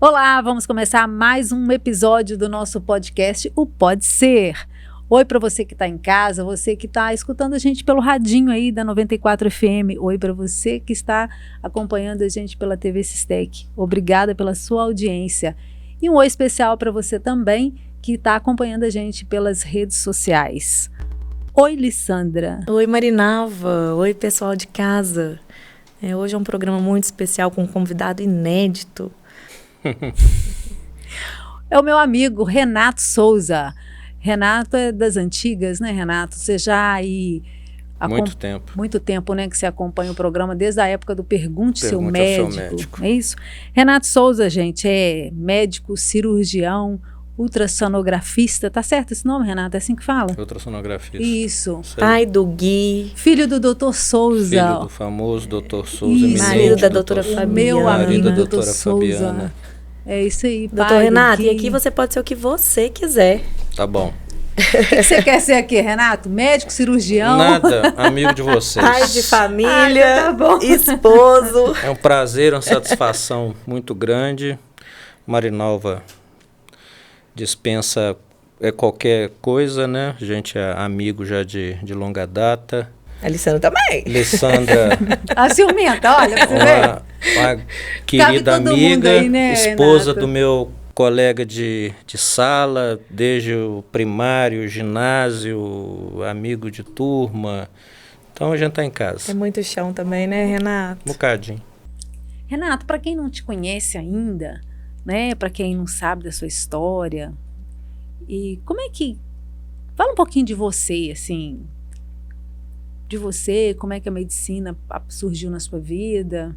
Olá, vamos começar mais um episódio do nosso podcast, o Pode Ser. Oi para você que está em casa, você que está escutando a gente pelo radinho aí da 94 FM. Oi para você que está acompanhando a gente pela TV Sistec. Obrigada pela sua audiência. E um oi especial para você também que está acompanhando a gente pelas redes sociais. Oi, Lissandra. Oi, Marinalva. Oi, pessoal de casa. Hoje é um programa muito especial com um convidado inédito. É o meu amigo Renato Souza. Renato é das antigas, né, Renato? Você já aí... Muito tempo. Muito tempo, né, que você acompanha o programa, desde a época do Pergunte ao Seu Médico. É isso? Renato Souza, gente, é médico, cirurgião, ultrassonografista. Tá certo esse nome, Renato? É assim que fala? Ultrassonografista. Isso. Pai do Gui. Filho do Dr. Souza. Filho do famoso Dr. Souza. Marido da doutora Fabiana. Meu amigo, da Dr. Souza. Fabiana. É isso aí, pai. Doutor Renato, e aqui você pode ser o que você quiser. Tá bom. O que você quer ser aqui, Renato? Médico, cirurgião? Nada, amigo de vocês. Pai de família, tá bom. esposo. É um prazer, uma satisfação muito grande. Marinalva dispensa qualquer coisa, né? A gente é amigo já de longa data. A Lissandra também. Lissandra, A ciumenta, olha, pra você ver. uma querida todo mundo amiga, aí, né, esposa Renato? do meu colega de sala, desde o primário, ginásio, amigo de turma. Então a gente tá em casa. É muito chão também, né, Renato? Um bocadinho. Renato, para quem não te conhece ainda, né, para quem não sabe da sua história, e como é que... Fala um pouquinho de você, assim, de você, como é que a medicina surgiu na sua vida.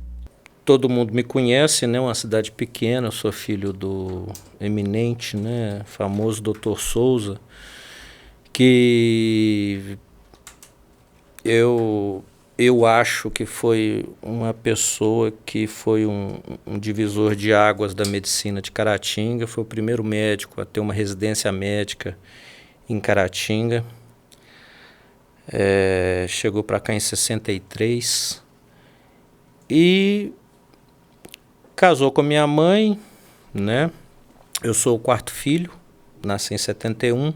Todo mundo me conhece, né? Uma cidade pequena, eu sou filho do eminente, né? Famoso Dr. Souza, que eu acho que foi uma pessoa que foi um divisor de águas da medicina de Caratinga, foi o primeiro médico a ter uma residência médica em Caratinga. Chegou para cá em 63 e casou com a minha mãe, né? Eu sou o quarto filho, nasci em 71.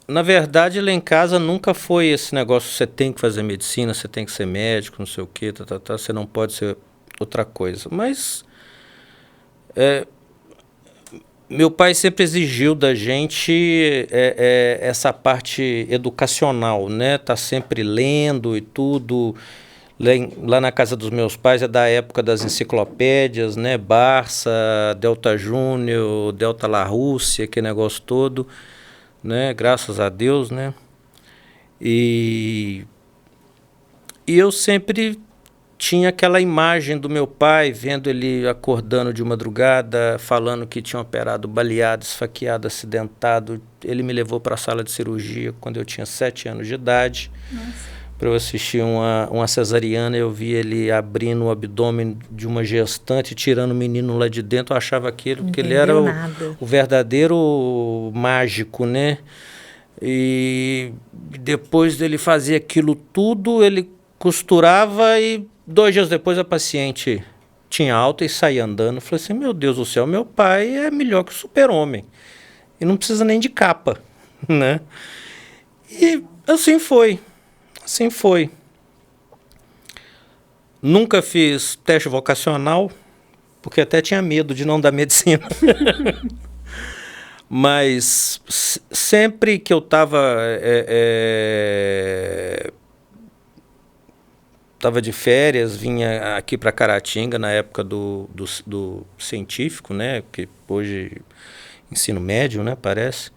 Na verdade, lá em casa nunca foi esse negócio, você tem que fazer medicina, você tem que ser médico, não sei o quê, você não pode ser outra coisa. Mas meu pai sempre exigiu da gente essa parte educacional, né? Tá sempre lendo e tudo. Lá na casa dos meus pais é da época das enciclopédias, né? Barça, Delta Júnior, Delta La Rússia, aquele negócio todo, né? Graças a Deus, né? E eu sempre tinha aquela imagem do meu pai, vendo ele acordando de madrugada, falando que tinha operado baleado, esfaqueado, acidentado. Ele me levou para a sala de cirurgia quando eu tinha 7 anos de idade. Nossa. Para eu assistir uma cesariana, eu vi ele abrindo o abdômen de uma gestante, tirando o menino lá de dentro. Eu achava aquilo, que ele era o verdadeiro mágico, né? E depois dele fazer aquilo tudo, ele costurava e 2 dias depois a paciente tinha alta e saía andando. Eu falei assim, meu Deus do céu, meu pai é melhor que o super-homem. E não precisa nem de capa, né? E assim foi. Assim foi. Nunca fiz teste vocacional, porque até tinha medo de não dar medicina. Mas sempre que eu estava de férias, vinha aqui para Caratinga, na época do científico, né? Que hoje ensino médio, né? Parece.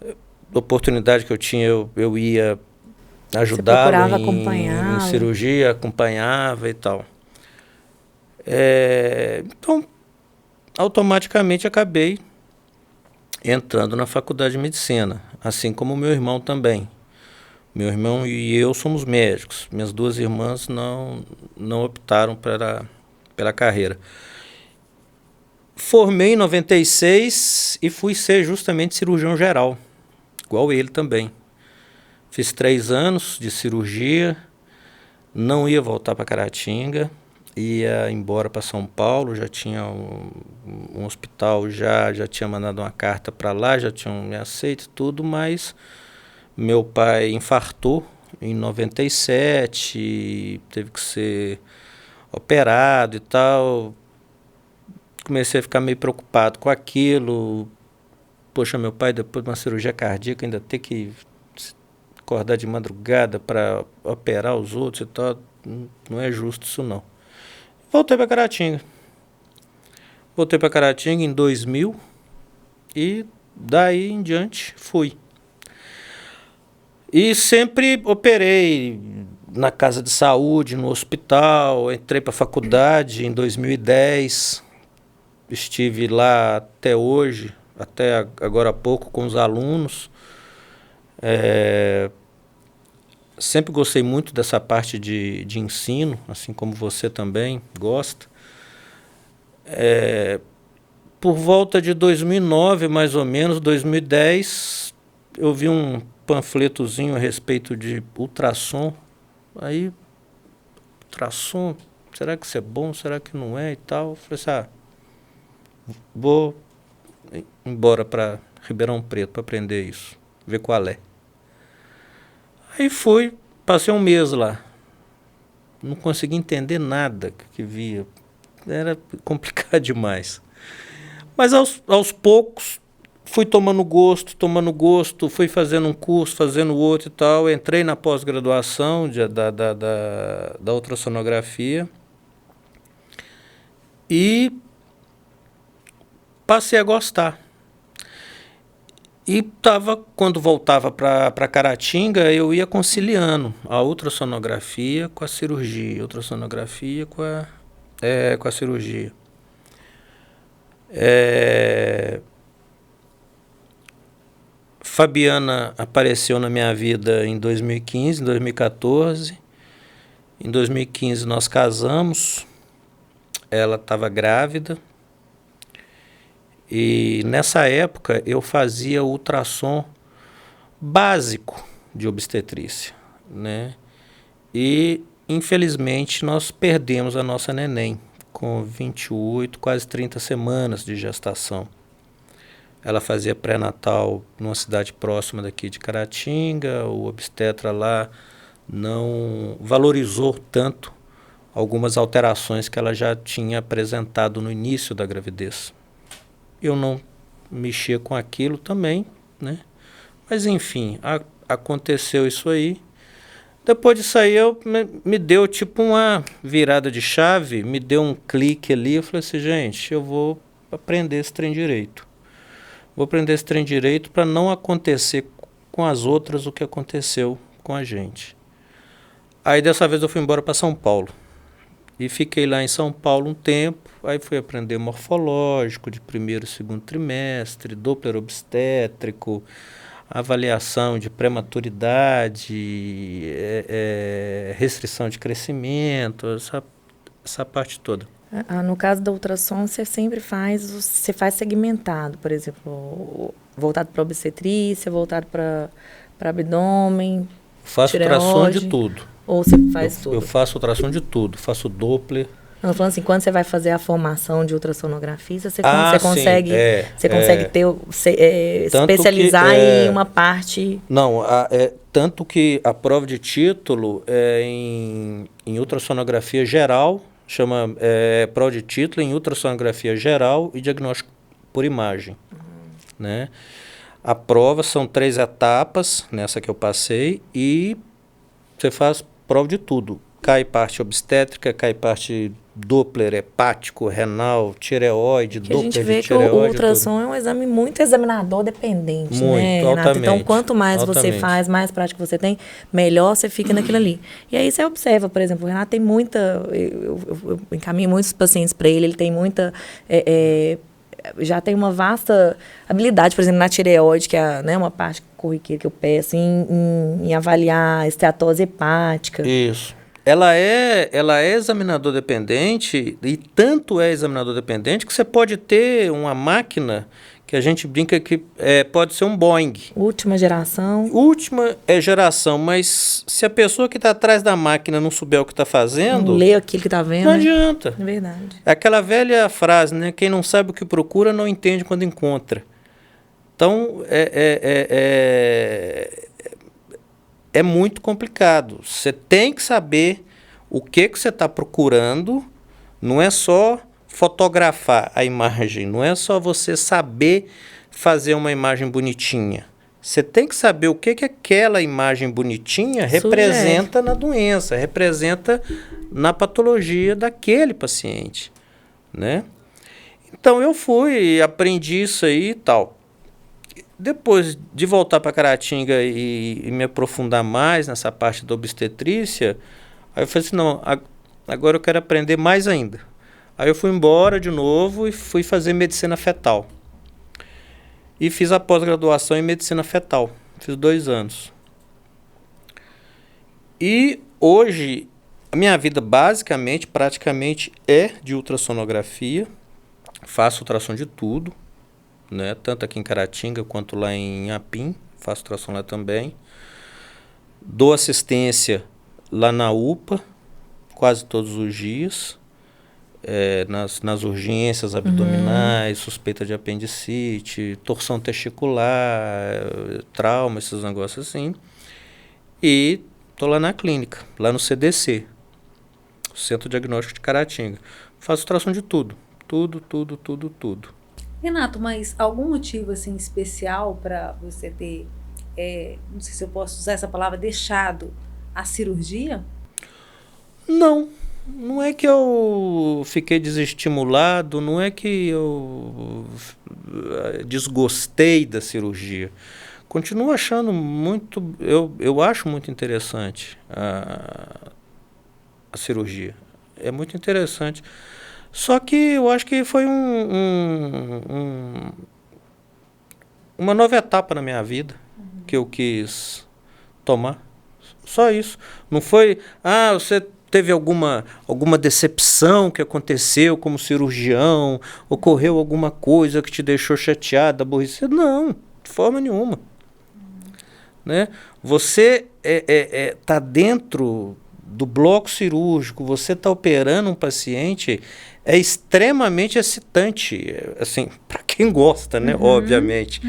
A oportunidade que eu tinha, eu ia ajudava em cirurgia, acompanhava e tal. Então, automaticamente acabei entrando na faculdade de medicina, assim como meu irmão também. Meu irmão e eu somos médicos. Minhas 2 irmãs não optaram pela carreira. Formei em 96 e fui ser justamente cirurgião geral, igual ele também. Fiz 3 anos de cirurgia, não ia voltar para Caratinga. ia embora para São Paulo, já tinha um hospital, já tinha mandado uma carta para lá, já tinham me aceito tudo, mas meu pai infartou em 97, teve que ser operado e tal. Comecei a ficar meio preocupado com aquilo. Poxa, meu pai, depois de uma cirurgia cardíaca, ainda ter que acordar de madrugada para operar os outros e tal, não é justo isso não. Voltei para Caratinga. Voltei para Caratinga em 2000 e daí em diante fui. E sempre operei na casa de saúde, no hospital, entrei para a faculdade em 2010, estive lá até hoje, até agora há pouco com os alunos. Sempre gostei muito dessa parte de ensino, assim como você também gosta. Por volta de 2009, mais ou menos, 2010, eu vi um panfletozinho a respeito de ultrassom. Aí, ultrassom, será que isso é bom? Será que não é e tal? Eu falei assim, vou embora para Ribeirão Preto para aprender isso, ver qual é. Aí fui, passei um mês lá. Não consegui entender nada que via. Era complicado demais. Mas aos poucos fui tomando gosto, fui fazendo um curso, fazendo outro e tal. Entrei na pós-graduação da ultrassonografia e passei a gostar. E quando voltava para Caratinga, eu ia conciliando a ultrassonografia com a cirurgia, ultrassonografia com a cirurgia. Fabiana apareceu na minha vida em 2015, em 2014. Em 2015 nós casamos, ela estava grávida. E nessa época eu fazia ultrassom básico de obstetrícia, né? E infelizmente nós perdemos a nossa neném com 28, quase 30 semanas de gestação. Ela fazia pré-natal numa cidade próxima daqui de Caratinga. O obstetra lá não valorizou tanto algumas alterações que ela já tinha apresentado no início da gravidez. Eu não mexia com aquilo também, né? Mas enfim, aconteceu isso aí. Depois disso aí me deu tipo uma virada de chave, me deu um clique ali. Eu falei assim, gente, eu vou aprender esse trem direito. Vou aprender esse trem direito para não acontecer com as outras o que aconteceu com a gente. Aí dessa vez eu fui embora para São Paulo. E fiquei lá em São Paulo um tempo. Aí fui aprender morfológico de primeiro e segundo trimestre, Doppler obstétrico, avaliação de prematuridade, restrição de crescimento, essa parte toda. No caso da ultrassom, você sempre faz segmentado, por exemplo, voltado para obstetrícia, voltado para abdômen, faço tireoide, ultrassom de tudo. Ou você faz tudo? Eu faço ultrassom de tudo, faço Doppler. Não, falando assim, quando você vai fazer a formação de ultrassonografista, você consegue especializar em uma parte... Não, tanto que a prova de título é em ultrassonografia geral, chama prova de título em ultrassonografia geral e diagnóstico por imagem. Né? A prova são 3 etapas, nessa que eu passei, e você faz prova de tudo. Cai parte obstétrica, cai parte Doppler, hepático, renal, tireoide, Doppler de tireoide. A gente vê que o ultrassom é um exame muito examinador dependente, muito, né, Renato? Altamente, então, quanto mais você faz, mais prática você tem, melhor você fica naquilo ali. E aí você observa, por exemplo, o Renato tem muita... Eu encaminho muitos pacientes para ele tem muita... já tem uma vasta habilidade, por exemplo, na tireoide, que é uma parte corriqueira que eu peço, em avaliar a esteatose hepática. Isso. Ela é examinador dependente, e tanto é examinador dependente que você pode ter uma máquina que a gente brinca que pode ser um Boeing. Última geração. Última geração, mas se a pessoa que está atrás da máquina não souber o que está fazendo... Não lê aquilo que está vendo. Não adianta. É verdade. É aquela velha frase, né? Quem não sabe o que procura não entende quando encontra. Então, é muito complicado. Você tem que saber o que você está procurando, não é só fotografar a imagem, não é só você saber fazer uma imagem bonitinha. Você tem que saber o que aquela imagem bonitinha representa na doença, representa na patologia daquele paciente, né? Então eu fui, aprendi isso aí e tal. Depois de voltar para Caratinga e me aprofundar mais nessa parte da obstetrícia, aí eu falei assim, não, agora eu quero aprender mais ainda. Aí eu fui embora de novo e fui fazer medicina fetal. E fiz a pós-graduação em medicina fetal. Fiz 2 anos. E hoje, a minha vida basicamente, praticamente, é de ultrassonografia. Faço ultrassom de tudo, né? Tanto aqui em Caratinga quanto lá em Apim. Faço ultrassom lá também. Dou assistência lá na UPA, quase todos os dias. Nas urgências abdominais, suspeita de apendicite, torção testicular, trauma, esses negócios assim. E estou lá na clínica, lá no CDC, Centro Diagnóstico de Caratinga. Faço ultrassom de tudo. Tudo. Renato, mas algum motivo assim especial para você ter, não sei se eu posso usar essa palavra, deixado a cirurgia? Não é que eu fiquei desestimulado, não é que eu desgostei da cirurgia. Continuo achando muito, eu acho muito interessante a cirurgia. É muito interessante. Só que eu acho que foi uma nova etapa na minha vida que eu quis tomar. Só isso. Não foi, você teve alguma decepção que aconteceu como cirurgião, ocorreu alguma coisa que te deixou chateado, aborrecido? Não, de forma nenhuma. Né? Você está dentro do bloco cirúrgico, você está operando um paciente, é extremamente excitante, assim, para quem gosta, né? Obviamente.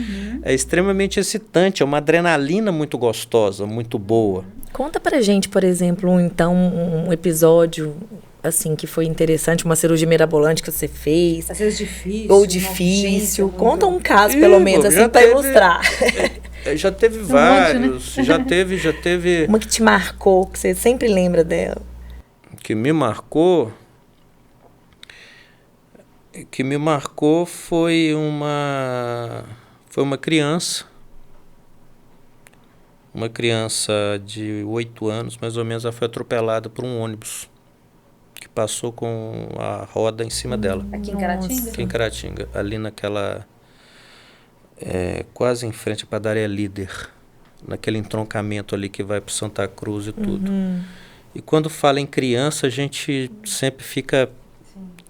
É extremamente excitante, é uma adrenalina muito gostosa, muito boa. Conta pra gente, por exemplo, um episódio assim que foi interessante, uma cirurgia mirabolante que você fez. Às vezes difícil. Ou difícil. Conta um caso, pelo menos, assim, para ilustrar. Já teve vários, né? já teve... Uma que te marcou, que você sempre lembra dela. Que me marcou foi uma criança. Uma criança de 8 anos, mais ou menos, ela foi atropelada por um ônibus que passou com a roda em cima dela. Aqui em Caratinga? Aqui em Caratinga, ali naquela... quase em frente à padaria Líder, naquele entroncamento ali que vai para Santa Cruz e tudo. E quando fala em criança, a gente sempre fica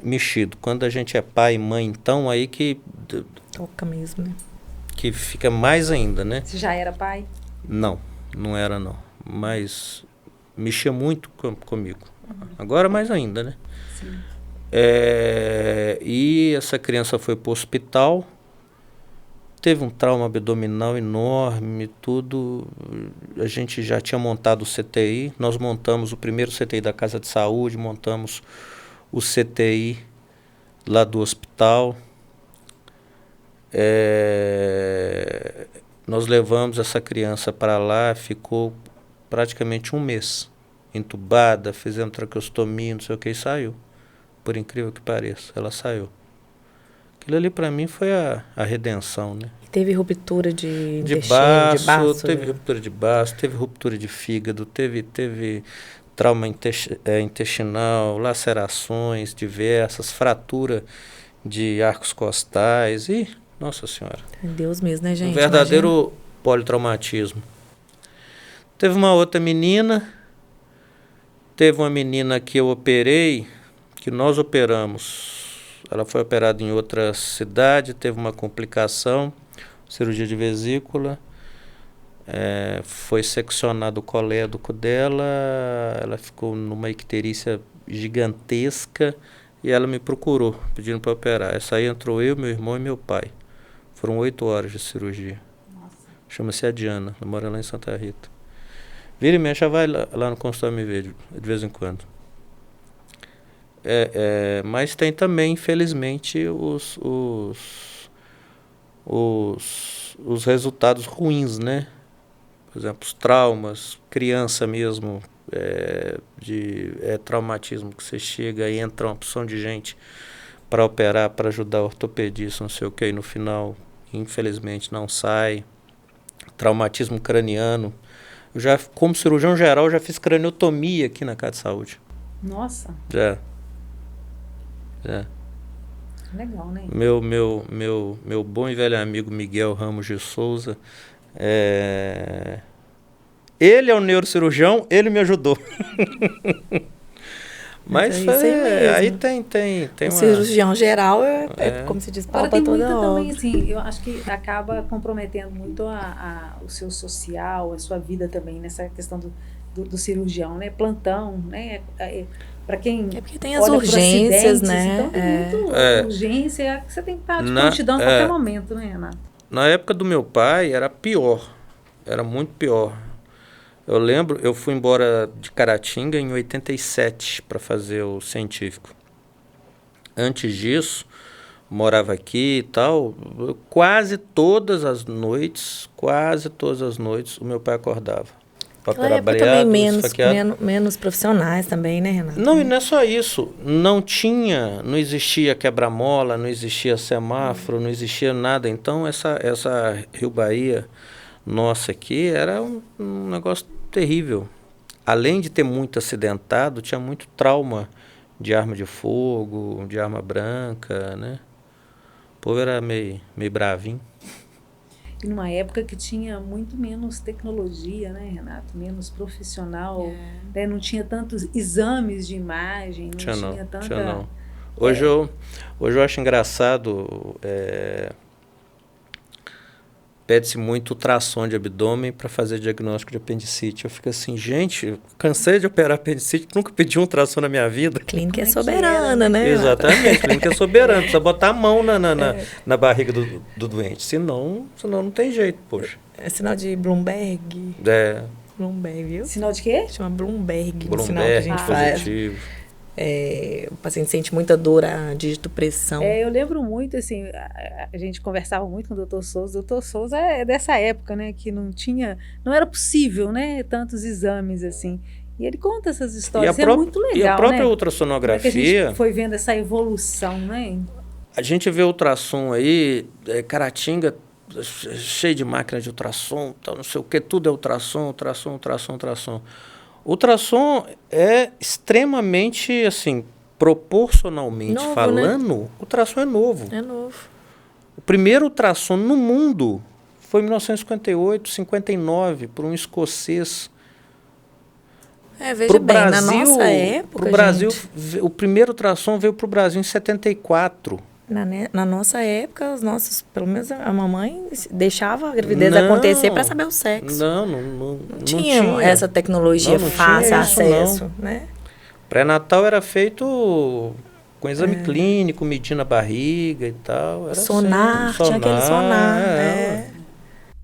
mexido. Quando a gente é pai e mãe, então, aí que... Toca mesmo, né? Que fica mais ainda, né? Você já era pai? Não era não. Mas mexia muito comigo. Agora mais ainda, né? Sim. E essa criança foi para o hospital, teve um trauma abdominal enorme, tudo. A gente já tinha montado o CTI, nós montamos o primeiro CTI da Casa de Saúde, montamos o CTI lá do hospital. Nós levamos essa criança para lá, ficou praticamente 1 mês entubada, fizemos traqueostomia, não sei o que, e saiu. Por incrível que pareça, ela saiu. Aquilo ali para mim foi a redenção, né? Teve ruptura de baço, teve né? ruptura de baço, teve ruptura de fígado, teve trauma intestinal, lacerações diversas, fratura de arcos costais e, nossa senhora. É Deus mesmo, né, gente? Um verdadeiro politraumatismo. Teve uma outra menina, teve uma menina que eu operei, que nós operamos Ela foi operada em outra cidade, teve uma complicação, cirurgia de vesícula. Foi seccionado o colédoco dela, ela ficou numa icterícia gigantesca e ela me procurou, pedindo para operar. Essa aí entrou eu, meu irmão e meu pai. Foram 8 horas de cirurgia. Chama-se a Diana, ela mora lá em Santa Rita. Vira e mexe, ela vai lá no consultório me ver de vez em quando. Mas tem também, infelizmente, os resultados ruins, né? Por exemplo, os traumas, criança mesmo, traumatismo, que você chega e entra uma opção de gente para operar, para ajudar o ortopedista, não sei o que, e no final, infelizmente, não sai. Traumatismo craniano. Eu já, como cirurgião geral, já fiz craniotomia aqui na Casa de Saúde. Nossa. Já. Legal, né? Meu bom e velho amigo Miguel Ramos de Souza, ele é um neurocirurgião, ele me ajudou. Mas aí tem o cirurgião geral como se diz, pau pra toda obra. Também, assim, eu acho que acaba comprometendo muito o seu social, a sua vida também, nessa questão do cirurgião, né? Plantão, né? Para quem porque tem as urgências, né? Então tem muita urgência, você tem que estar de prontidão a qualquer momento, né, Renato? Na época do meu pai era pior, era muito pior. Eu lembro, eu fui embora de Caratinga em 87 para fazer o científico. Antes disso, morava aqui e tal, quase todas as noites, o meu pai acordava. Naquela época também menos profissionais também, né, Renato? Não, e não é só isso. Não existia quebra-mola, não existia semáforo, não existia nada. Então, essa Rio Bahia nossa aqui era um negócio terrível. Além de ter muito acidentado, tinha muito trauma de arma de fogo, de arma branca, né? O povo era meio bravinho. E numa época que tinha muito menos tecnologia, né, Renato? Menos profissional, né? Não tinha tantos exames de imagem, não tinha tanta... Tinha não. Hoje eu acho engraçado, pede-se muito ultrassom de abdômen para fazer diagnóstico de apendicite. Eu fico assim, gente, cansei de operar apendicite, nunca pedi um ultrassom na minha vida. Clínica é soberana, né? Exatamente, clínica é soberana. Precisa botar a mão na barriga do doente, senão não tem jeito, poxa. É sinal de Bloomberg. Bloomberg, viu? Sinal de quê? Chama Bloomberg. Bloomberg, sinal que a gente positivo. Faz. O paciente sente muita dor, a digitopressão. Eu lembro muito, assim, a gente conversava muito com o Dr. Souza. O Dr. Souza é dessa época, né, que não era possível, né, tantos exames, assim. E ele conta essas histórias, é muito legal, né? E a própria ultrassonografia... Como é que a gente foi vendo essa evolução, né? A gente vê ultrassom aí, Caratinga, cheio de máquina de ultrassom, tal, não sei o que, tudo é ultrassom. Ultrassom é extremamente, assim, proporcionalmente novo, falando, né? Ultrassom é novo. É novo. O primeiro ultrassom no mundo foi em 1958, 59, por um escocês. Veja bem, na nossa época, Brasil, o primeiro ultrassom veio para o Brasil em 74. Na nossa época, pelo menos a mamãe deixava a gravidez acontecer para saber o sexo. Não tinha essa tecnologia fácil, acesso, né? Pré-natal era feito com exame clínico, medindo a barriga e tal. Era sonar, tinha aquele sonar.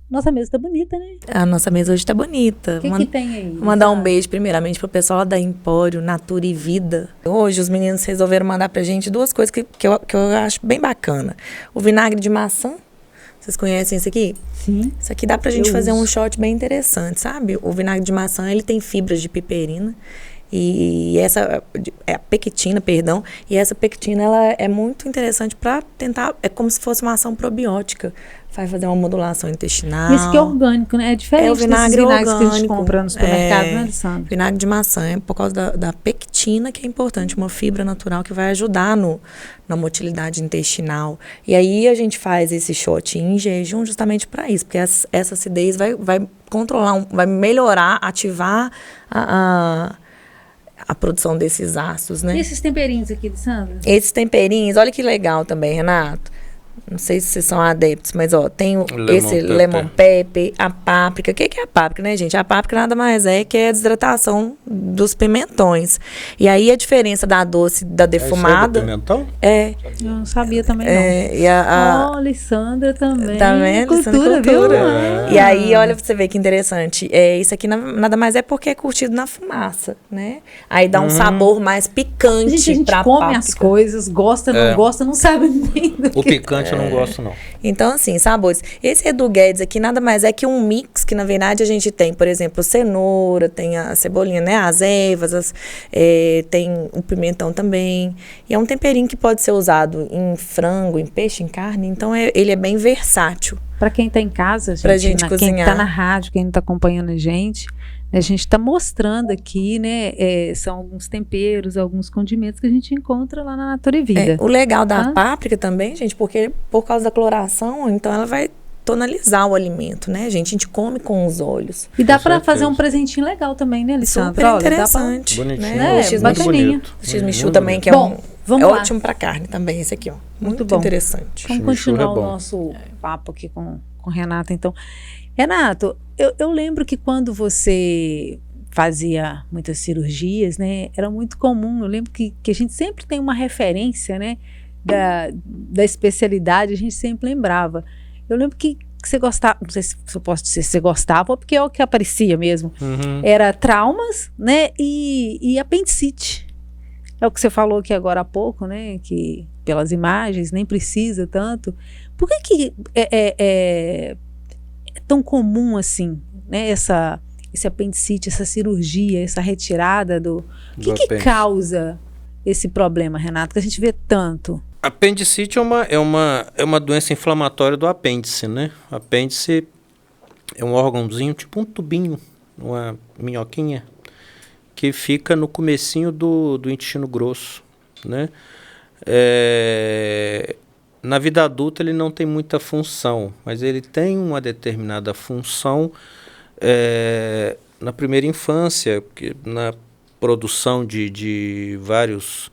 Nossa mesa tá bonita, né? A nossa mesa hoje tá bonita. O que tem aí? Vou mandar um beijo primeiramente pro pessoal da Empório, Natura e Vida. Hoje os meninos resolveram mandar pra gente duas coisas que eu acho bem bacana. O vinagre de maçã. Vocês conhecem isso aqui? Sim. Isso aqui dá pra gente fazer um shot bem interessante, sabe? O vinagre de maçã, ele tem fibras de piperina. E essa a pectina, perdão, e essa pectina ela é muito interessante para tentar, é como se fosse uma ação probiótica, vai fazer uma modulação intestinal. Isso que é orgânico, né? É diferente o vinagre orgânico que a gente compra no supermercado, né, Alessandra? Vinagre de maçã é por causa da pectina, que é importante, uma fibra natural que vai ajudar na motilidade intestinal. E aí a gente faz esse shot em jejum justamente para isso, porque essa acidez vai controlar, vai melhorar, ativar a produção desses ácidos, né? E esses temperinhos aqui, Sandra? Esses temperinhos, olha que legal também, Renato. Não sei se vocês são adeptos, mas ó, tem esse lemon pepper, a páprica. O que é a páprica, né, gente? A páprica nada mais é que é a desidratação dos pimentões. E aí a diferença da doce da defumada. Isso é do pimentão? É. Eu não sabia também, não. E Alessandra também. Tá vendo? Cultura, viu? Ah. E aí, olha pra você ver que interessante. Isso aqui nada mais é porque é curtido na fumaça, né? Aí dá um sabor mais picante. A gente pra come páprica. as coisas, gosta, não gosta, não sabe nem do que. O picante eu não gosto, não. Então, assim, sabores. Esse Edu Guedes aqui nada mais é que um mix que, na verdade, a gente tem, por exemplo, cenoura, tem a cebolinha, né? As ervas, tem o pimentão também. E é um temperinho que pode ser usado em frango, em peixe, em carne. Então, ele é bem versátil. Para quem está em casa, pra gente cozinhar. Quem está na rádio, quem não está acompanhando a gente está mostrando aqui, né? São alguns temperos, alguns condimentos que a gente encontra lá na Natura e Vida. O legal da páprica também, gente, porque por causa da coloração, então ela vai tonalizar o alimento, né, gente? A gente come com os olhos. E dá para fazer um presentinho legal também, né, Alessandra? Super interessante. Bonitinho. Né? O bacaninha. O x-michu também, que é ótimo para carne também, esse aqui, ó. Muito bom. Interessante. Vamos continuar o nosso papo aqui com Renata, então. Renato, eu lembro que quando você fazia muitas cirurgias, né, era muito comum, eu lembro que a gente sempre tem uma referência, né, da especialidade, a gente sempre lembrava. Eu lembro que você gostava, não sei se eu posso dizer se você gostava, ou porque é o que aparecia mesmo, era traumas, né, e apendicite. É o que você falou aqui agora há pouco, né, que pelas imagens nem precisa tanto. Por que é tão comum assim, né, esse apendicite, essa cirurgia, essa retirada do que causa esse problema, Renato, que a gente vê tanto? Apendicite é uma doença inflamatória do apêndice, né? O apêndice é um órgãozinho, tipo um tubinho, uma minhoquinha, que fica no comecinho do intestino grosso, né? Na vida adulta ele não tem muita função, mas ele tem uma determinada função na primeira infância, na produção de várias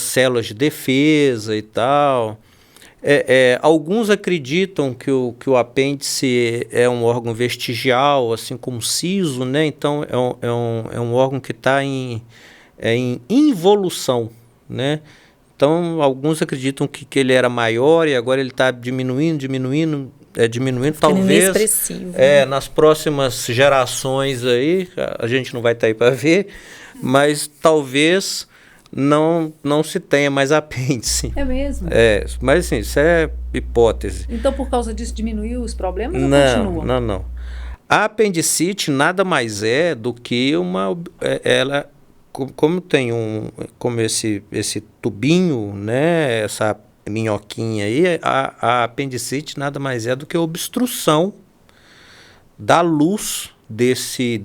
células de defesa e tal. Alguns acreditam que o apêndice é um órgão vestigial, assim como o siso, né? Então é um órgão que está em involução, né? Então, alguns acreditam que ele era maior e agora ele está diminuindo, talvez nas próximas gerações aí, a gente não vai estar aí para ver, mas talvez não se tenha mais apêndice. É mesmo? Mas assim, isso é hipótese. Então, por causa disso, diminuiu os problemas ou continua? Não. A apendicite nada mais é do que ela... Como tem como esse tubinho, né, essa minhoquinha aí, a apendicite nada mais é do que a obstrução da luz desse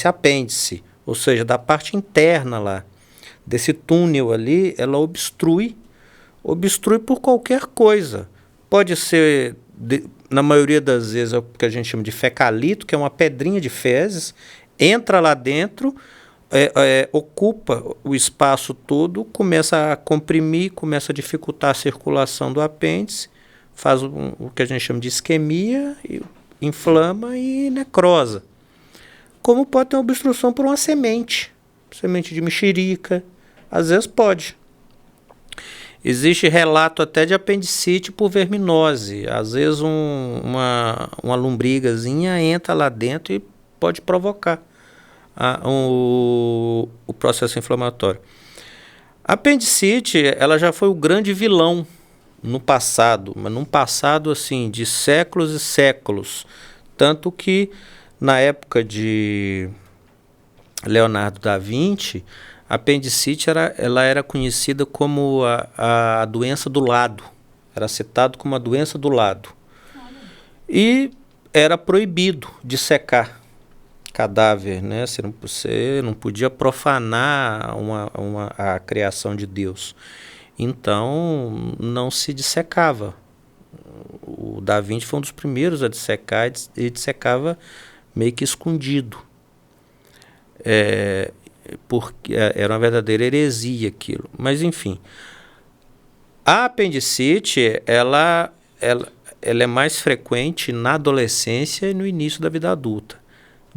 apêndice, ou seja, da parte interna lá, desse túnel ali, ela obstrui por qualquer coisa. Pode ser, na maioria das vezes, é o que a gente chama de fecalito, que é uma pedrinha de fezes, entra lá dentro, ocupa o espaço todo, começa a comprimir, começa a dificultar a circulação do apêndice, faz o que a gente chama de isquemia, inflama e necrosa. Como pode ter uma obstrução por uma semente de mexerica, às vezes pode. Existe relato até de apendicite por verminose, às vezes uma lombrigazinha entra lá dentro e pode provocar o processo inflamatório. A apendicite, ela já foi o grande vilão no passado, mas num passado assim de séculos e séculos, tanto que na época de Leonardo da Vinci, a apendicite ela era conhecida como a doença do lado, era citado como a doença do lado, e era proibido dissecar cadáver, né? Você não podia profanar a criação de Deus. Então, não se dissecava. O Da Vinci foi um dos primeiros a dissecar e dissecava meio que escondido. porque era uma verdadeira heresia aquilo. Mas, enfim, a apendicite, ela é mais frequente na adolescência e no início da vida adulta.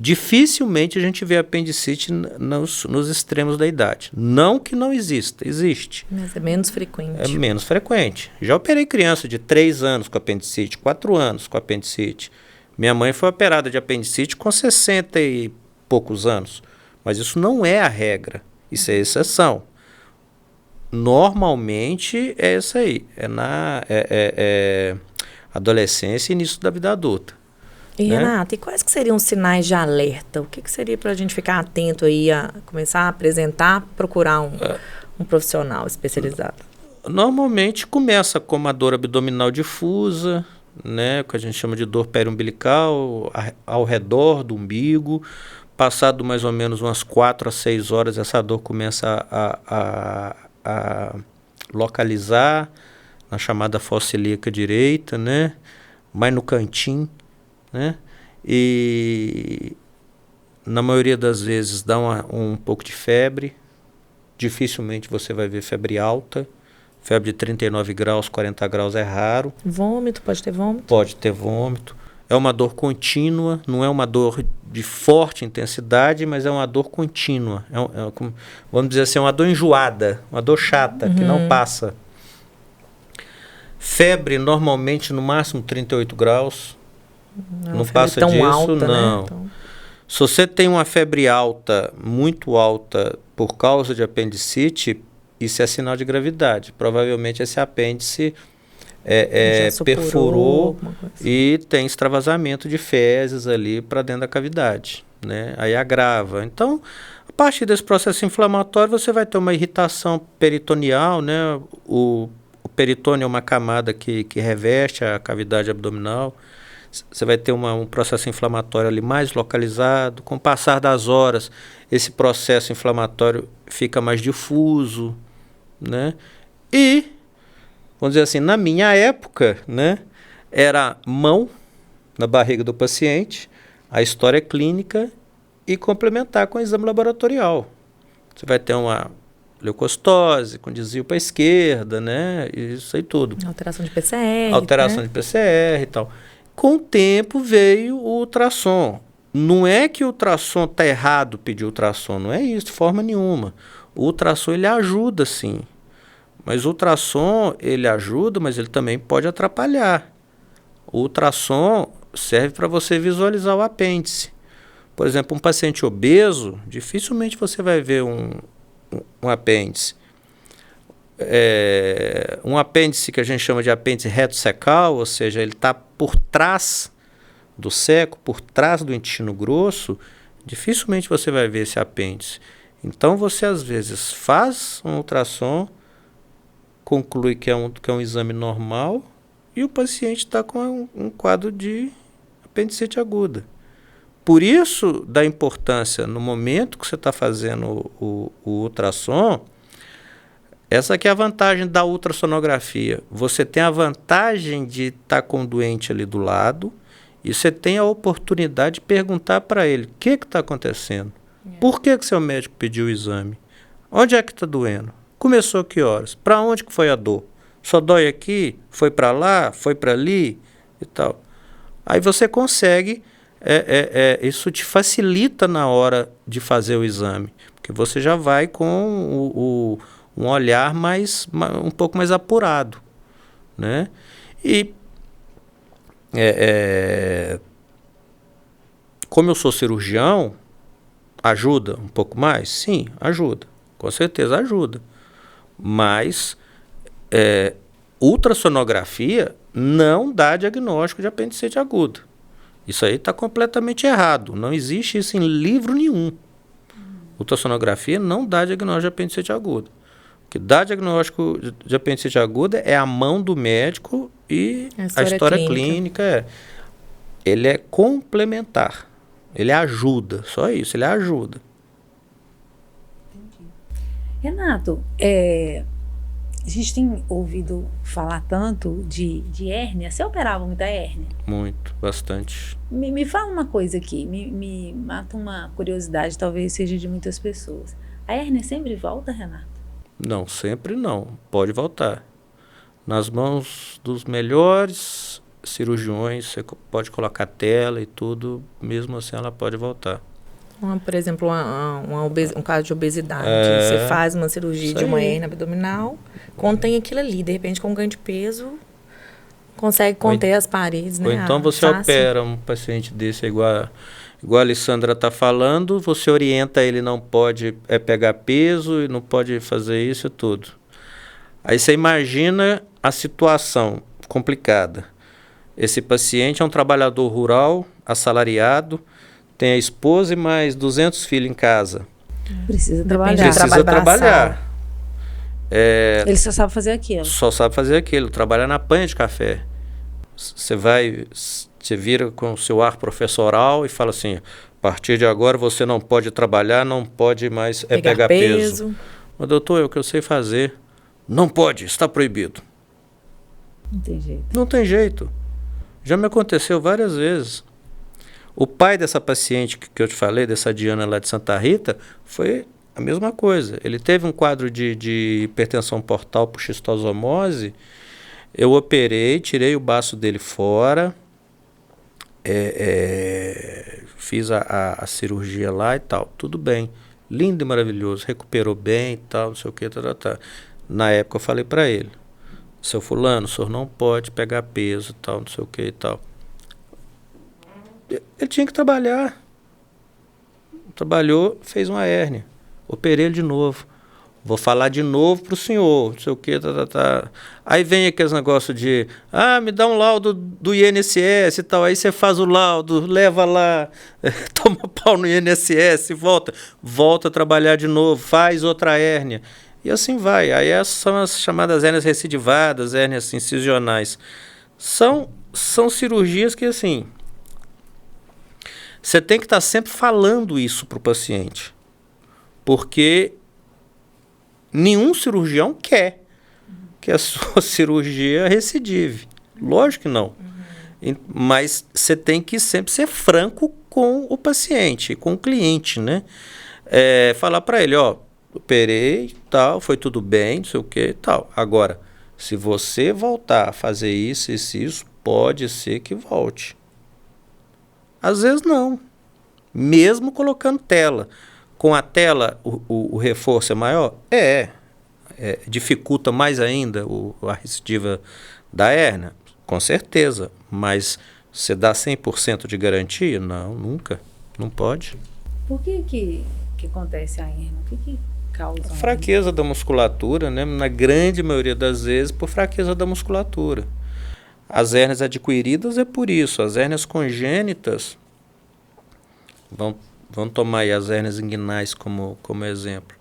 Dificilmente a gente vê apendicite nos extremos da idade. Não que não exista, existe. Mas é menos frequente. É menos frequente. Já operei criança de 3 anos com apendicite, 4 anos com apendicite. Minha mãe foi operada de apendicite com 60 e poucos anos. Mas isso não é a regra, isso é exceção. Normalmente é isso aí, é na adolescência e início da vida adulta. E Renata, e quais que seriam os sinais de alerta? O que seria para a gente ficar atento aí a começar a apresentar, procurar um profissional especializado? Normalmente começa com uma dor abdominal difusa, né, que a gente chama de dor periumbilical, ao redor do umbigo. Passado mais ou menos umas 4 a 6 horas, essa dor começa a localizar na chamada fossa ilíaca direita, né, mais no cantinho. Né? E na maioria das vezes dá um pouco de febre. Dificilmente você vai ver febre alta. Febre de 39 graus, 40 graus é raro. Vômito, pode ter vômito? Pode ter vômito. É uma dor contínua, não é uma dor de forte intensidade, mas é uma dor contínua. Vamos dizer assim, uma dor enjoada, uma dor chata, que não passa. Febre normalmente no máximo 38 graus. Não passa disso, alta, não. Né? Então... Se você tem uma febre alta, muito alta, por causa de apendicite, isso é sinal de gravidade. Provavelmente esse apêndice perfurou e tem extravasamento de fezes ali para dentro da cavidade, né? Aí agrava. Então, a partir desse processo inflamatório, você vai ter uma irritação peritoneal, né? O peritônio é uma camada que reveste a cavidade abdominal. Você vai ter um processo inflamatório ali mais localizado. Com o passar das horas, esse processo inflamatório fica mais difuso, né? E, vamos dizer assim, na minha época, né, era mão na barriga do paciente, a história clínica e complementar com o exame laboratorial. Você vai ter uma leucocitose, com desvio para a esquerda, né? Isso aí tudo. Alteração de PCR. Alteração de PCR e tal. Com o tempo veio o ultrassom. Não é que o ultrassom está errado pedir ultrassom, não é isso, de forma nenhuma. O ultrassom ele ajuda, sim. Mas o ultrassom ele ajuda, mas ele também pode atrapalhar. O ultrassom serve para você visualizar o apêndice. Por exemplo, um paciente obeso, dificilmente você vai ver um apêndice. Um apêndice que a gente chama de apêndice reto-secal, ou seja, ele está por trás do seco, por trás do intestino grosso, dificilmente você vai ver esse apêndice. Então você às vezes faz um ultrassom, conclui que é um exame normal e o paciente está com um quadro de apendicite aguda. Por isso, da importância no momento que você está fazendo o ultrassom. Essa aqui é a vantagem da ultrassonografia. Você tem a vantagem de estar com o doente ali do lado e você tem a oportunidade de perguntar para ele o que está acontecendo. Por que seu médico pediu o exame? Onde é que está doendo? Começou que horas? Para onde que foi a dor? Só dói aqui? Foi para lá? Foi para ali? E tal. Aí você consegue, isso te facilita na hora de fazer o exame, porque você já vai com um olhar um pouco mais apurado, né? E como eu sou cirurgião, ajuda um pouco mais? Sim, ajuda, com certeza ajuda. Mas ultrassonografia não dá diagnóstico de apendicite aguda. Isso aí está completamente errado. Não existe isso em livro nenhum. Ultrassonografia não dá diagnóstico de apendicite aguda. O que dá diagnóstico de apendicite aguda é a mão do médico e a história clínica. Ele é complementar. Ele ajuda, só isso, ele ajuda. Entendi. Renato, A gente tem ouvido falar tanto de hérnia. Você operava muita hérnia? Muito, bastante. Me fala uma coisa aqui, me mata uma curiosidade, talvez seja de muitas pessoas. A hérnia sempre volta, Renato? Não, sempre não. Pode voltar. Nas mãos dos melhores cirurgiões, você pode colocar tela e tudo, mesmo assim ela pode voltar. Por exemplo, um caso de obesidade. Você faz uma cirurgia de uma hérnia abdominal, contém aquilo ali. De repente, com ganho de peso, consegue conter as paredes, né? Ou então você opera um paciente desse, igual a Alessandra está falando, você orienta ele, não pode pegar peso e não pode fazer isso e tudo. Aí você imagina a situação complicada. Esse paciente é um trabalhador rural, assalariado, tem a esposa e mais 200 filhos em casa. Precisa trabalhar. Precisa trabalhar. Ele só sabe fazer aquilo. Só sabe fazer aquilo, trabalhar na panha de café. Você vira com o seu ar professoral e fala assim, a partir de agora você não pode trabalhar, não pode mais pegar peso. Mas doutor, é o que eu sei fazer. Não pode, está proibido. Não tem jeito. Não tem jeito. Já me aconteceu várias vezes. O pai dessa paciente que eu te falei, dessa Diana lá de Santa Rita, foi a mesma coisa. Ele teve um quadro de hipertensão portal por xistosomose. Eu operei, tirei o baço dele fora, fiz a cirurgia lá e tal. Tudo bem. Lindo e maravilhoso. Recuperou bem e tal, não sei o que, tá. Na época eu falei para ele, seu fulano, o senhor não pode pegar peso e tal, não sei o que e tal. Ele tinha que trabalhar. Trabalhou, fez uma hérnia. Operei ele de novo. Vou falar de novo pro senhor, não sei o que, tá. Aí vem aqueles negócios de, me dá um laudo do INSS e tal. Aí você faz o laudo, leva lá, toma pau no INSS, volta a trabalhar de novo, faz outra hérnia. E assim vai. Aí essas são as chamadas hérnias recidivadas, hérnias incisionais. São cirurgias que, assim, você tem que estar sempre falando isso para o paciente. Porque nenhum cirurgião quer que a sua cirurgia recidive. Lógico que não. Mas você tem que sempre ser franco com o paciente, com o cliente, né? Falar para ele, operei, tal, foi tudo bem, não sei o que, tal. Agora, se você voltar a fazer isso, pode ser que volte. Às vezes não. Mesmo colocando tela. Com a tela, o reforço é maior? Dificulta mais ainda a recidiva da hérnia? Com certeza. Mas você dá 100% de garantia? Não, nunca. Não pode. Por que acontece a hérnia? O que causa? A fraqueza da musculatura, né? Na grande maioria das vezes, por fraqueza da musculatura. As hérnias adquiridas é por isso. As hérnias congênitas, vamos tomar aí as hérnias inguinais como exemplo.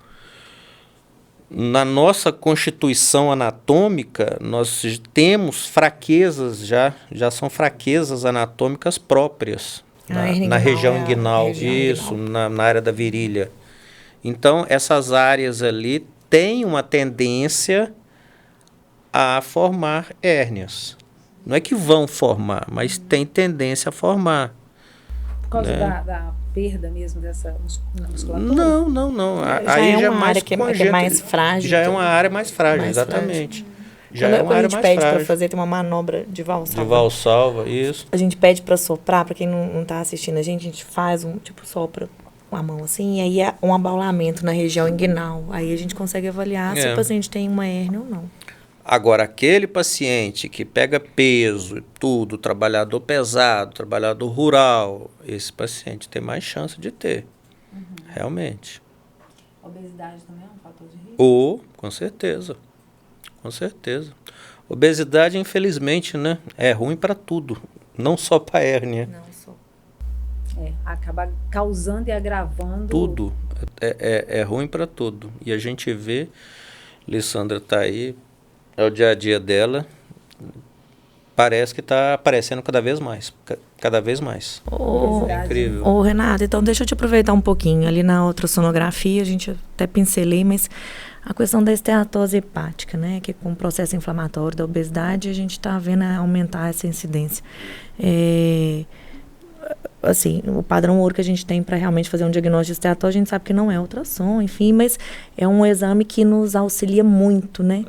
Na nossa constituição anatômica, nós temos fraquezas, já são fraquezas anatômicas próprias na região inguinal, na área da virilha. Então, essas áreas ali têm uma tendência a formar hérnias. Não é que vão formar, mas tem tendência a formar. Por causa da perda mesmo dessa musculatura? Não. Aí já é uma área que é mais frágil. Já é uma área mais frágil, exatamente. Quando a gente pede para fazer, tem uma manobra de valsalva. De valsalva, isso. A gente pede para soprar, para quem não está assistindo a gente faz sopra com a mão assim, e aí é um abaulamento na região inguinal. Aí a gente consegue avaliar se o paciente tem uma hérnia ou não. Agora, aquele paciente que pega peso e tudo, trabalhador pesado, trabalhador rural, esse paciente tem mais chance de ter, realmente. Obesidade também é um fator de risco? Com certeza, com certeza. Obesidade, infelizmente, né, é ruim para tudo, não só para hérnia. Não só. Acaba causando e agravando. Tudo, é ruim para tudo. E a gente vê, Alessandra está aí, é o dia a dia dela, parece que está aparecendo cada vez mais. É incrível. Renato, então deixa eu te aproveitar um pouquinho. Ali na ultrassonografia, a gente até pincelei, mas A questão da esteatose hepática, né? Que com o processo inflamatório da obesidade, a gente está vendo aumentar essa incidência. Assim, o padrão ouro que a gente tem para realmente fazer um diagnóstico de esteatose, a gente sabe que não é ultrassom, enfim, mas é um exame que nos auxilia muito, né?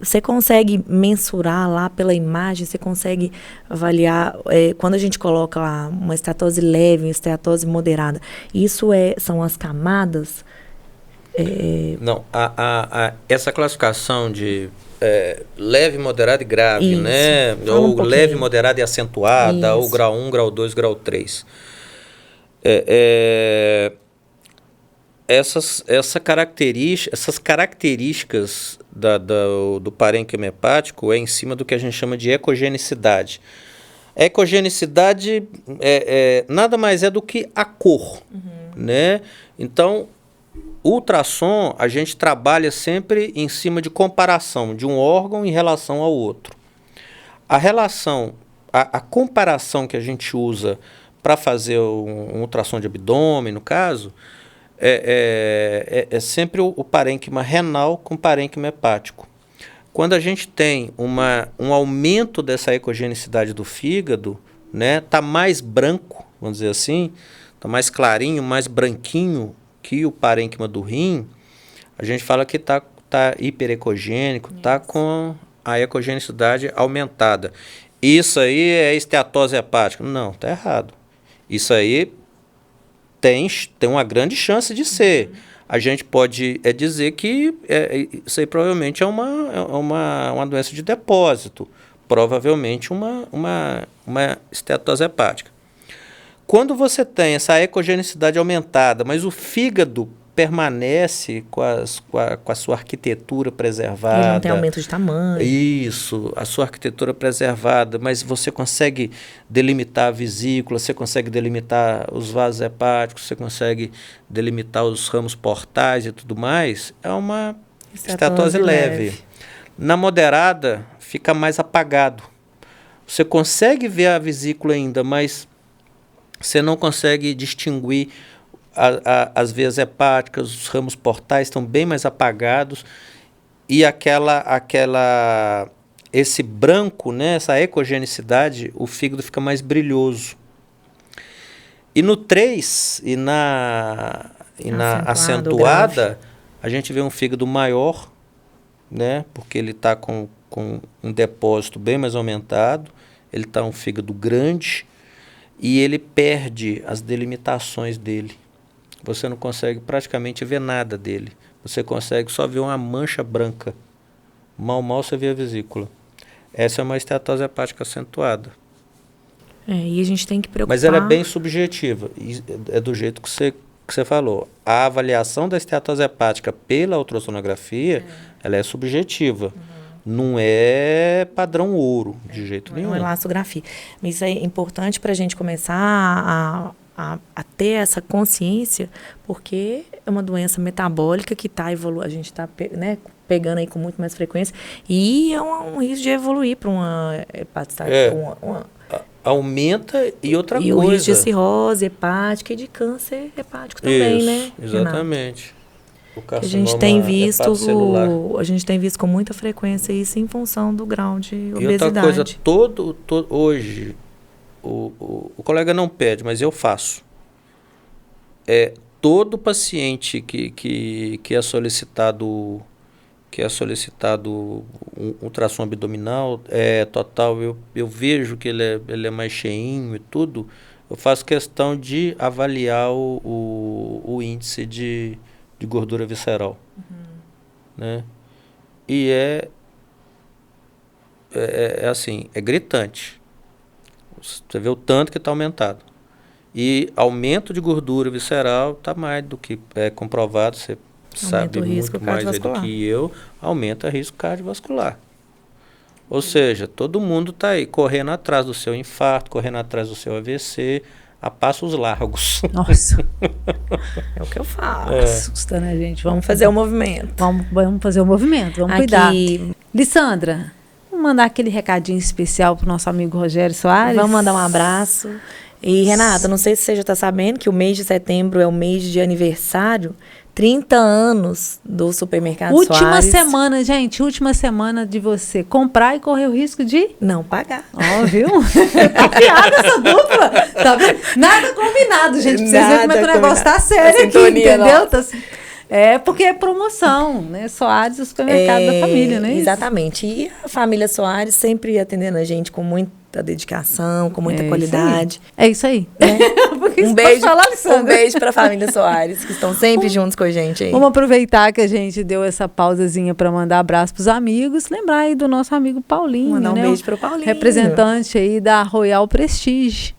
Você consegue mensurar lá pela imagem, você consegue avaliar, quando a gente coloca lá uma esteatose leve, uma esteatose moderada, isso são as camadas? Não, essa classificação de leve, moderada e grave, isso, né? Ou leve, moderada e acentuada, isso. Ou grau 1, grau 2, grau 3. Essas características do parênquima hepático é em cima do que a gente chama de ecogenicidade. A ecogenicidade nada mais é do que a cor, né? Então, o ultrassom, a gente trabalha sempre em cima de comparação de um órgão em relação ao outro. A comparação que a gente usa para fazer um ultrassom de abdômen, no caso, é sempre o parênquima renal com o parênquima hepático. Quando a gente tem um aumento dessa ecogenicidade do fígado, né, tá mais branco, vamos dizer assim, tá mais clarinho, mais branquinho que o parênquima do rim, a gente fala que tá hiperecogênico, tá com a ecogenicidade aumentada. Isso aí é esteatose hepática? Não, tá errado. Isso aí tem uma grande chance de ser. A gente pode dizer que isso aí provavelmente é uma doença de depósito, provavelmente uma esteatose hepática. Quando você tem essa ecogenicidade aumentada, mas o fígado permanece com a sua arquitetura preservada. Ele não tem aumento de tamanho. Isso, a sua arquitetura preservada, mas você consegue delimitar a vesícula, você consegue delimitar os vasos hepáticos, você consegue delimitar os ramos portais e tudo mais, é uma esteatose leve. Na moderada, fica mais apagado. Você consegue ver a vesícula ainda, mas você não consegue distinguir as veias hepáticas, os ramos portais estão bem mais apagados e esse branco, né, essa ecogenicidade, o fígado fica mais brilhoso. E no 3 e na acentuada, a gente vê um fígado maior, né, porque ele está com um depósito bem mais aumentado, ele está um fígado grande, e ele perde as delimitações dele. Você não consegue praticamente ver nada dele. Você consegue só ver uma mancha branca. Mal você vê a vesícula. Essa é uma esteatose hepática acentuada. E a gente tem que preocupar... Mas ela é bem subjetiva. E é do jeito que você falou. A avaliação da esteatose hepática pela ultrassonografia, ela é subjetiva. Não é padrão ouro, de jeito nenhum. Não é elastografia. Mas isso é importante para a gente começar a ter essa consciência, porque é uma doença metabólica que está evoluindo, a gente está pegando aí com muito mais frequência, e é um risco de evoluir para uma hepatite. Aumenta e outra coisa. E o risco de cirrose hepática e de câncer hepático também, isso, né? Exatamente. A gente tem visto com muita frequência isso em função do grau de obesidade. E outra coisa, hoje, o colega não pede, mas eu faço. Todo paciente que é solicitado um ultrassom abdominal total, eu vejo que ele é mais cheinho e tudo, eu faço questão de avaliar o índice de gordura visceral, né? E assim, é gritante. Você vê o tanto que está aumentado. E aumento de gordura visceral está mais do que é comprovado, você sabe muito mais aí do que eu, aumenta o risco cardiovascular. Ou seja, todo mundo está aí correndo atrás do seu infarto, correndo atrás do seu AVC, a passos largos. Nossa. É o que eu faço. Assusta, né, gente? Vamos fazer o movimento. Vamos fazer o movimento, vamos cuidar. Lissandra, vamos mandar aquele recadinho especial pro nosso amigo Rogério Soares? Vamos mandar um abraço. E, Renata, não sei se você já está sabendo que o mês de setembro é o mês de aniversário 30 anos do supermercado Última Soares. semana, gente, última semana de você comprar e correr o risco de... Não pagar. Ó, viu? Tá piada essa dupla. Tá vendo? Nada combinado, gente. Pra vocês verem como é que o negócio tá sério aqui, entendeu? Tá, porque é promoção, né? Soares, o supermercado da família, né? Exatamente. E a família Soares sempre atendendo a gente com muita dedicação, com muita qualidade. É isso aí. Um beijo para a família Soares, que estão sempre juntos com a gente aí. Vamos aproveitar que a gente deu essa pausazinha para mandar abraço pros amigos. Lembrar aí do nosso amigo Paulinho, mandar um beijo pro Paulinho. Representante aí da Royal Prestige,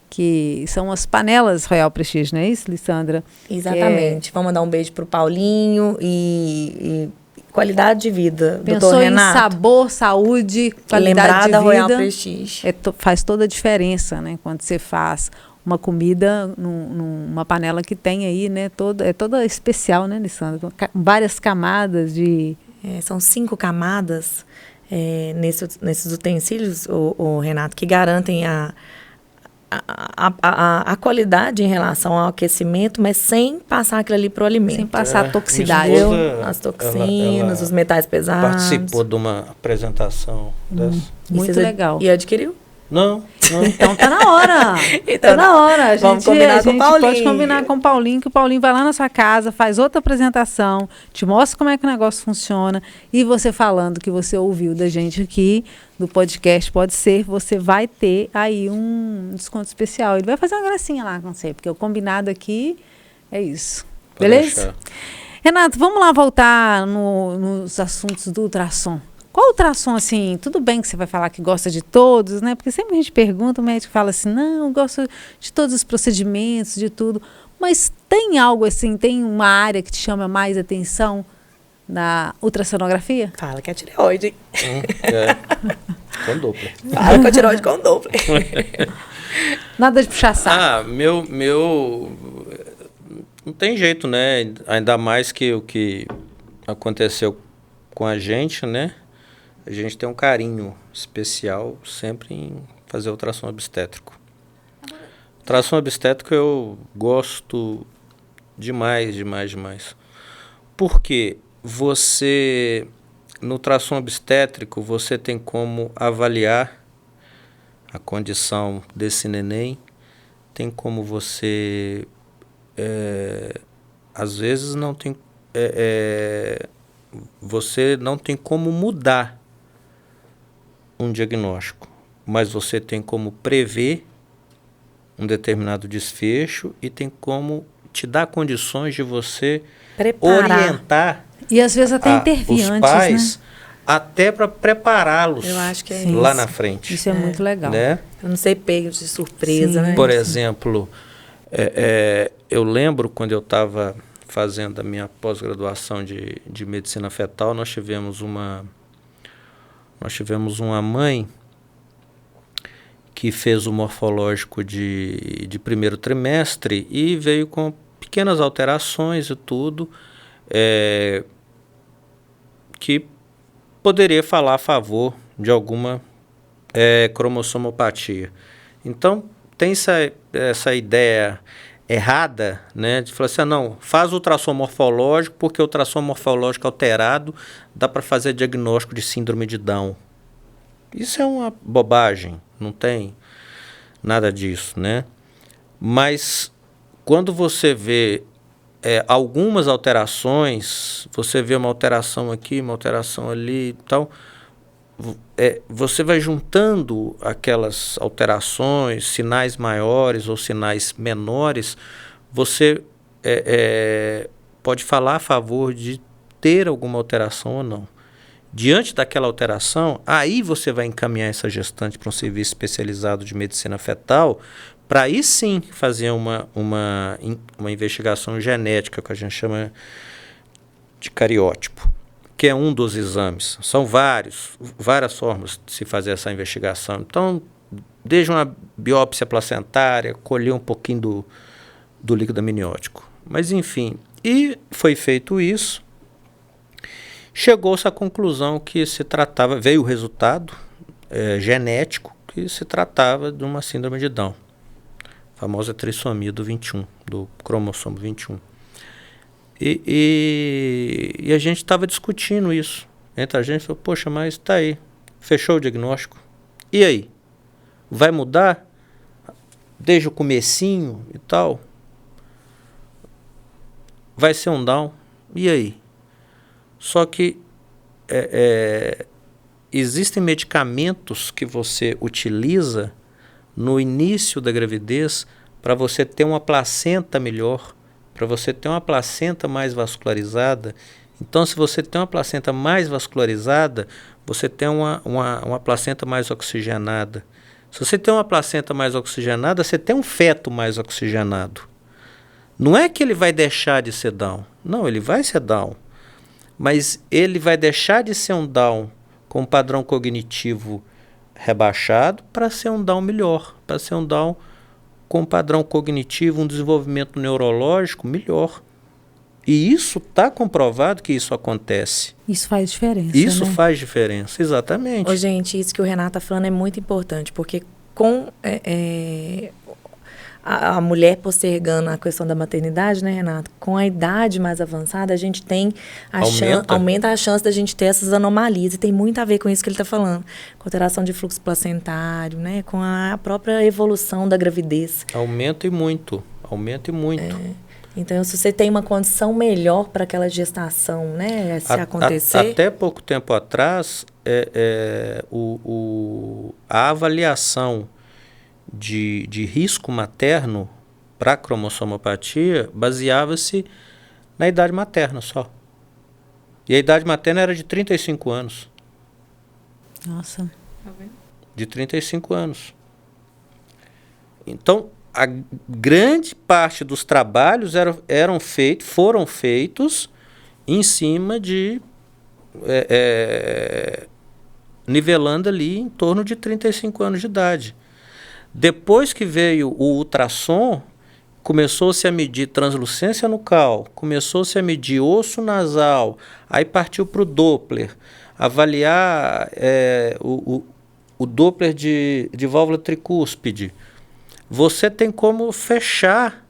que são as panelas Royal Prestige, não é isso, Lissandra? Exatamente. Vamos mandar um beijo pro Paulinho e qualidade de vida. Pensou Dr. em Renato. Sabor, saúde, qualidade Lembrar de vida. da Royal Prestige. Faz toda a diferença, né? Quando você faz uma comida numa panela que tem aí, né? É toda especial, né, Lissandra? Várias camadas de... São 5 camadas nesses utensílios, o Renato, que garantem a qualidade em relação ao aquecimento, mas sem passar aquilo ali para o alimento. Sem passar a toxicidade. As toxinas, os metais pesados. Participou de uma apresentação dessa. Muito legal. E adquiriu? Não. Então tá na hora. Então, tá na hora. Vamos combinar com o Paulinho. Pode combinar com o Paulinho, que o Paulinho vai lá na sua casa, faz outra apresentação, te mostra como é que o negócio funciona, e você falando que você ouviu da gente aqui, do podcast Pode Ser, você vai ter aí um desconto especial. Ele vai fazer uma gracinha lá com você, porque o combinado aqui é isso. Beleza? Renato, vamos lá voltar nos assuntos do ultrassom. Qual ultrassom, assim, tudo bem que você vai falar que gosta de todos, né? Porque sempre a gente pergunta, o médico fala assim, não, eu gosto de todos os procedimentos, de tudo. Mas tem algo assim, tem uma área que te chama mais atenção na ultrassonografia? Fala que é tireoide, hein? Com dupla. Fala que é tireoide com dupla. Nada de puxar saco. Meu... Não tem jeito, né? Ainda mais que o que aconteceu com a gente, né? A gente tem um carinho especial sempre em fazer ultrassom obstétrico. Ultrassom obstétrico eu gosto demais. Porque no ultrassom obstétrico, você tem como avaliar a condição desse neném, tem como você, às vezes não tem, você não tem como mudar um diagnóstico, mas você tem como prever um determinado desfecho e tem como te dar condições de você orientar e às vezes até intervir os antes, pais, né? Até para prepará-los lá na frente. Isso é muito legal. Né? Eu não sei, pego de surpresa, né? Por exemplo, eu lembro quando eu estava fazendo a minha pós-graduação de medicina fetal, nós tivemos uma mãe que fez o morfológico de primeiro trimestre e veio com pequenas alterações e tudo, que poderia falar a favor de alguma cromossomopatia. Então, tem essa ideia errada, né, de falar assim, não, faz ultrassom morfológico, porque o ultrassom morfológico alterado dá para fazer diagnóstico de síndrome de Down. Isso é uma bobagem, não tem nada disso, né? Mas quando você vê algumas alterações, você vê uma alteração aqui, uma alteração ali e tal, você vai juntando aquelas alterações, sinais maiores ou sinais menores, você pode falar a favor de ter alguma alteração ou não. Diante daquela alteração, aí você vai encaminhar essa gestante para um serviço especializado de medicina fetal, para aí sim fazer uma investigação genética, que a gente chama de cariótipo, que é um dos exames. São várias formas de se fazer essa investigação. Então, desde uma biópsia placentária, colher um pouquinho do líquido amniótico. Mas, enfim, e foi feito isso, chegou-se à conclusão que se tratava, veio o resultado genético, que se tratava de uma síndrome de Down, a famosa trissomia do 21, do cromossomo 21. E a gente estava discutindo isso entre a gente. Falou, poxa, mas tá aí, fechou o diagnóstico. E aí? Vai mudar? Desde o comecinho e tal? Vai ser um Down? E aí? Só que existem medicamentos que você utiliza no início da gravidez para você ter uma placenta melhor, para você ter uma placenta mais vascularizada. Então, se você tem uma placenta mais vascularizada, você tem uma placenta mais oxigenada. Se você tem uma placenta mais oxigenada, você tem um feto mais oxigenado. Não é que ele vai deixar de ser Down. Não, ele vai ser Down. Mas ele vai deixar de ser um Down com um padrão cognitivo rebaixado para ser um Down melhor, para ser um Down com um padrão cognitivo, um desenvolvimento neurológico melhor. E isso está comprovado que isso acontece. Isso faz diferença, Isso né? faz diferença, exatamente. Ô, gente, isso que o Renato está falando é muito importante, porque com a mulher postergando a questão da maternidade, né, Renato? Com a idade mais avançada, a gente tem aumenta a chance da gente ter essas anomalias. E tem muito a ver com isso que ele está falando. Com alteração de fluxo placentário, né? Com a própria evolução da gravidez. Aumenta e muito. Então, se você tem uma condição melhor para aquela gestação, né, se acontecer... Até pouco tempo atrás, a avaliação de risco materno para cromossomopatia baseava-se na idade materna só. E a idade materna era de 35 anos. Nossa. De 35 anos. Então, a grande parte dos trabalhos foram feitos em cima de nivelando ali em torno de 35 anos de idade. Depois que veio o ultrassom, começou-se a medir translucência nucal, começou-se a medir osso nasal, aí partiu para o Doppler, avaliar o Doppler de válvula tricúspide. Você tem como fechar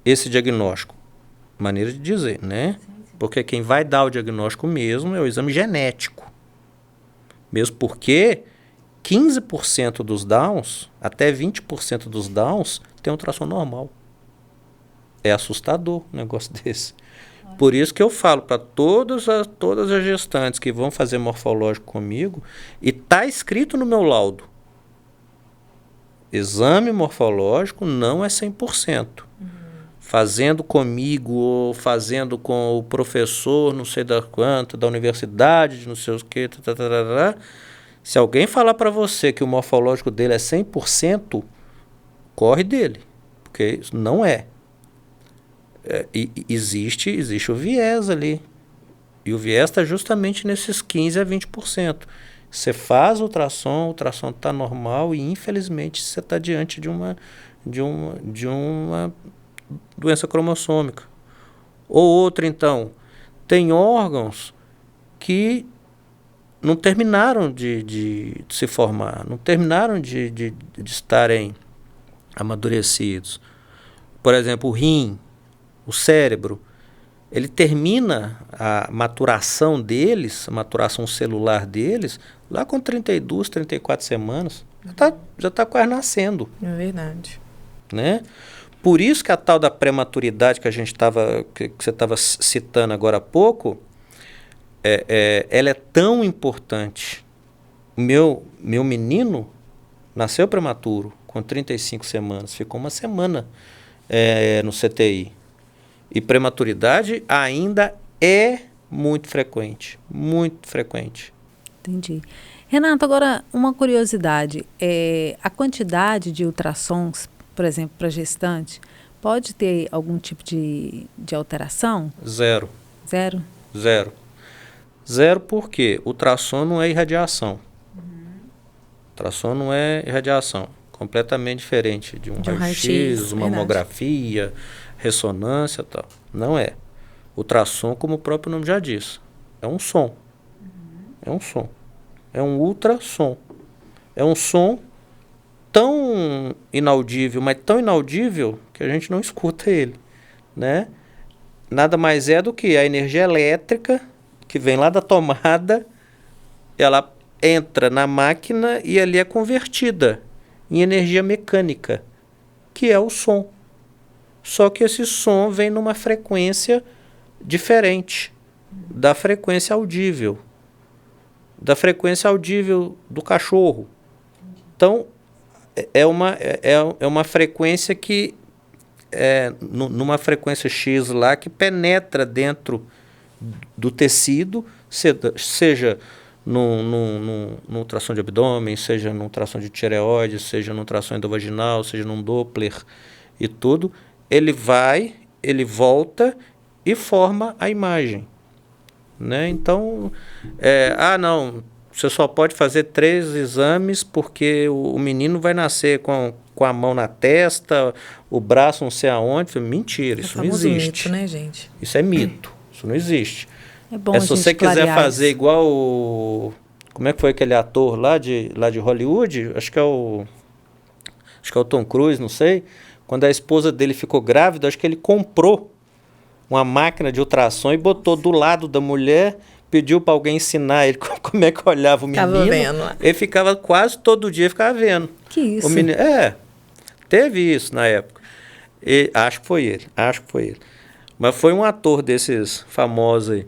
esse diagnóstico. Maneira de dizer, né? Porque quem vai dar o diagnóstico mesmo é o exame genético. Mesmo porque 15% dos Downs, até 20% dos Downs, tem um ultrassom normal. É assustador um negócio desse. Por isso que eu falo para todas as gestantes que vão fazer morfológico comigo, e está escrito no meu laudo, exame morfológico não é 100%. Fazendo comigo ou fazendo com o professor, não sei da quanto, da universidade, de não sei o que, se alguém falar para você que o morfológico dele é 100%, corre dele, porque isso não é. Existe o viés ali. E o viés está justamente nesses 15% a 20%. Você faz o ultrassom está normal e, infelizmente, você está diante de uma doença cromossômica. Ou outra, então, tem órgãos que não terminaram de se formar, não terminaram de estarem amadurecidos. Por exemplo, o rim, o cérebro, ele termina a maturação deles, a maturação celular deles, lá com 32, 34 semanas. Já está quase nascendo. É verdade. Né? Por isso que a tal da prematuridade que você estava citando agora há pouco, ela é tão importante. Meu menino nasceu prematuro, com 35 semanas, ficou uma semana no CTI. E prematuridade ainda é muito frequente, muito frequente. Entendi. Renato, agora uma curiosidade, a quantidade de ultrassons, por exemplo, para gestante, pode ter algum tipo de alteração? Zero. Zero? Zero. Zero porque ultrassom não é irradiação. Ultrassom não é irradiação. Completamente diferente de um raio-x, uma mamografia, ressonância e tal. Não é. Ultrassom, como o próprio nome já diz, é um som. É um som. É um ultrassom. É um som tão inaudível, mas tão inaudível que a gente não escuta ele, né? nada mais é do que a energia elétrica que vem lá da tomada, ela entra na máquina e ali é convertida em energia mecânica, que é o som. Só que esse som vem numa frequência diferente da frequência audível, do cachorro. Então, é uma frequência que numa frequência X lá que penetra dentro do tecido, seja num ultrassom de abdômen, seja num ultrassom de tireoide, seja num ultrassom endovaginal, seja num Doppler e tudo, ele volta e forma a imagem, né? Então, não, você só pode fazer 3 exames porque o menino vai nascer com a mão na testa, o braço não sei aonde. Mentira, isso não existe. Mito, né, gente? Isso é mito, isso não existe. É bom se você quiser fazer igual como é que foi aquele ator lá de Hollywood? Acho que é o Tom Cruise, não sei. Quando a esposa dele ficou grávida, acho que ele comprou uma máquina de ultrassom e botou do lado da mulher, pediu para alguém ensinar ele como é que olhava o menino. Ficava vendo. Ele ficava quase todo dia vendo. Que isso? O menino, teve isso na época. Acho que foi ele. Mas foi um ator desses famosos aí.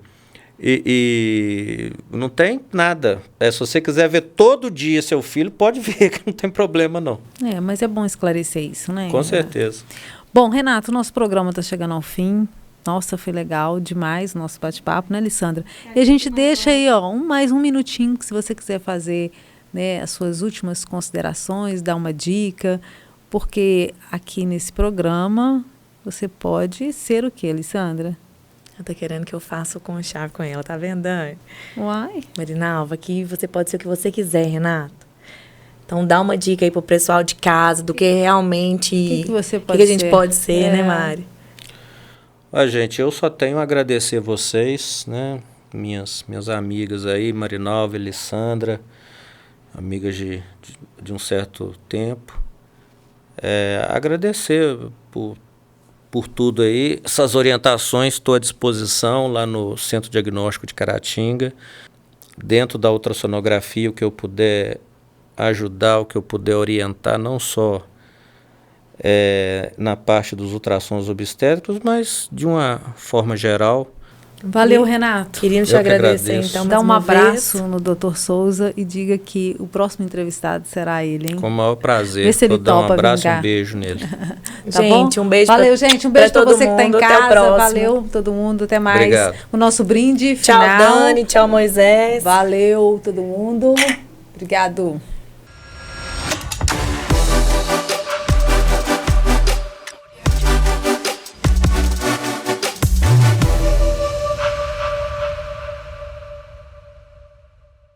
E não tem nada. Se você quiser ver todo dia seu filho, pode ver, que não tem problema não. Mas é bom esclarecer isso, né? Com certeza. Bom, Renato, nosso programa está chegando ao fim. Nossa, foi legal demais o nosso bate-papo, né, Lissandra? E a gente deixa aí, mais um minutinho, que se você quiser fazer, né, as suas últimas considerações, dar uma dica, porque aqui nesse programa você pode ser o quê, Lissandra? Ela tá querendo que eu faça com chave com ela, tá vendo, Dani? Uai. Marinalva, aqui você pode ser o que você quiser, Renato. Então dá uma dica aí pro pessoal de casa do que realmente... O que você pode ser? O que a gente pode ser, né, Mari? Gente, eu só tenho a agradecer a vocês, né? Minhas amigas aí, Marinalva e Lissandra, amigas de um certo tempo. Agradecer por tudo aí. Essas orientações estou à disposição lá no Centro Diagnóstico de Caratinga. Dentro da ultrassonografia, o que eu puder ajudar, o que eu puder orientar, não só na parte dos ultrassons obstétricos, mas de uma forma geral. Valeu, Renato. Queríamos te agradecer, então, dá um abraço no Dr. Souza e diga que o próximo entrevistado será ele, hein? Com o maior prazer. Vê se ele vou dar um topa abraço e vingar. um beijo nele. Tá gente, bom? um beijo. Valeu, gente. Um beijo pra você mundo. Que tá em Até casa. o próximo. Valeu, todo mundo. Até mais. Obrigado. O nosso brinde final. Tchau, Dani. Tchau, Moisés. Valeu, todo mundo. Obrigado.